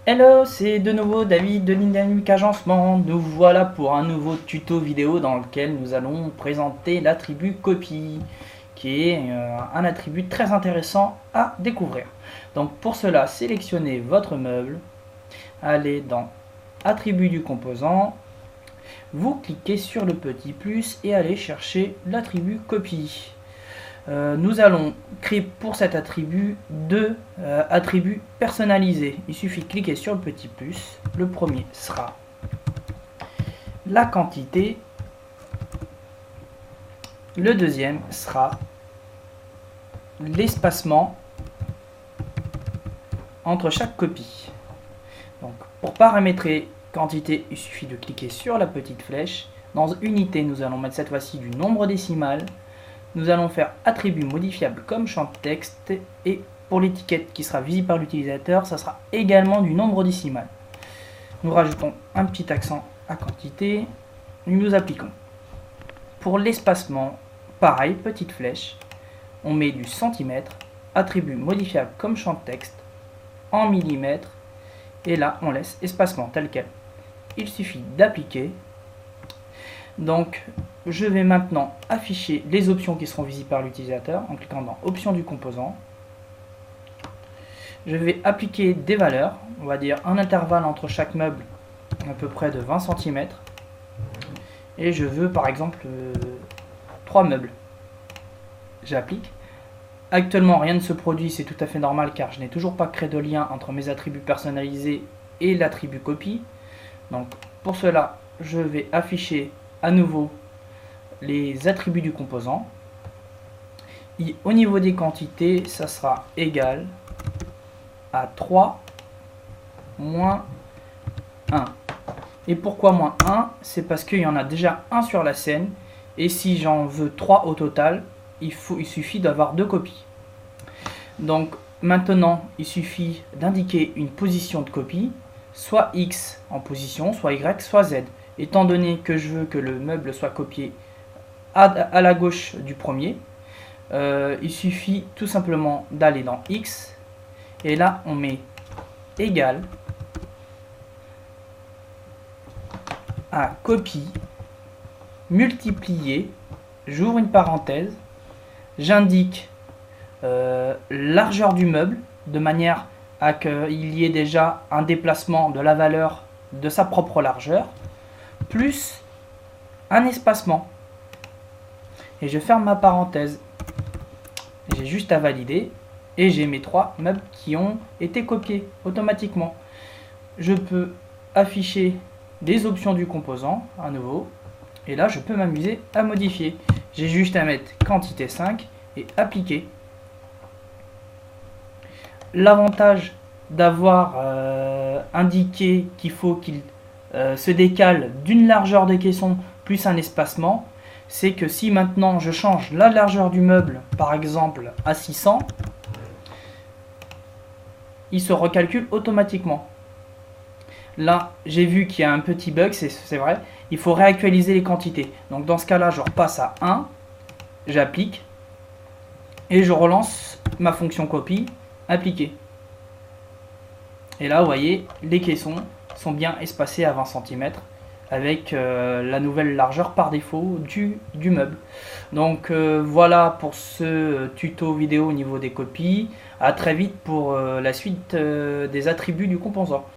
Hello, c'est de nouveau David de Dynamique Agencement. Nous voilà pour un nouveau tuto vidéo dans lequel nous allons présenter l'attribut copie, qui est un attribut très intéressant à découvrir. Donc pour cela, sélectionnez votre meuble, allez dans Attribut du composant, vous cliquez sur le petit plus et allez chercher l'attribut copie. Nous allons créer pour cet attribut deux attributs personnalisés. Il suffit de cliquer sur le petit plus. Le premier sera la quantité. Le deuxième sera l'espacement entre chaque copie. Donc, pour paramétrer quantité, il suffit de cliquer sur la petite flèche. Dans unité, nous allons mettre cette fois-ci du nombre décimal. Nous allons faire attribut modifiable comme champ de texte, et pour l'étiquette qui sera visible par l'utilisateur, ça sera également du nombre décimal. Nous rajoutons un petit accent à quantité, nous appliquons. Pour l'espacement, pareil, petite flèche, on met du centimètre, attribut modifiable comme champ de texte, en millimètres, et là on laisse espacement tel quel. Il suffit d'appliquer. Donc je vais maintenant afficher les options qui seront visibles par l'utilisateur en cliquant dans Options du composant. Je vais appliquer des valeurs, on va dire un intervalle entre chaque meuble à peu près de 20 cm. Et je veux par exemple 3 meubles. J'applique. Actuellement rien ne se produit, c'est tout à fait normal car je n'ai toujours pas créé de lien entre mes attributs personnalisés et l'attribut copie. Donc pour cela, je vais afficher à nouveau les attributs du composant. Et au niveau des quantités, ça sera égal à 3 moins 1. Et pourquoi moins 1? C'est parce qu'il y en a déjà un sur la scène, et si j'en veux 3 au total, il suffit d'avoir 2 copies. Donc maintenant, il suffit d'indiquer une position de copie, soit X en position, soit Y, soit Z. Étant donné que je veux que le meuble soit copié à la gauche du premier, il suffit tout simplement d'aller dans X, et là on met égal à copie multiplié, j'ouvre une parenthèse, j'indique largeur du meuble de manière à qu'il y ait déjà un déplacement de la valeur de sa propre largeur, plus un espacement. Et je ferme ma parenthèse. J'ai juste à valider et j'ai mes 3 meubles qui ont été copiés automatiquement. Je peux afficher les options du composant à nouveau, et là je peux m'amuser à modifier. J'ai juste à mettre quantité 5 et appliquer. L'avantage d'avoir indiqué qu'il faut qu'il se décale d'une largeur de caisson plus un espacement, c'est que si maintenant je change la largeur du meuble, par exemple à 600, il se recalcule automatiquement. Là, j'ai vu qu'il y a un petit bug, c'est vrai, il faut réactualiser les quantités. Donc dans ce cas-là, je repasse à 1, j'applique, et je relance ma fonction copie, appliquer. Et là, vous voyez, les caissons sont bien espacés à 20 cm avec la nouvelle largeur par défaut du meuble. Donc voilà pour ce tuto vidéo au niveau des copies. À très vite pour la suite des attributs du composant.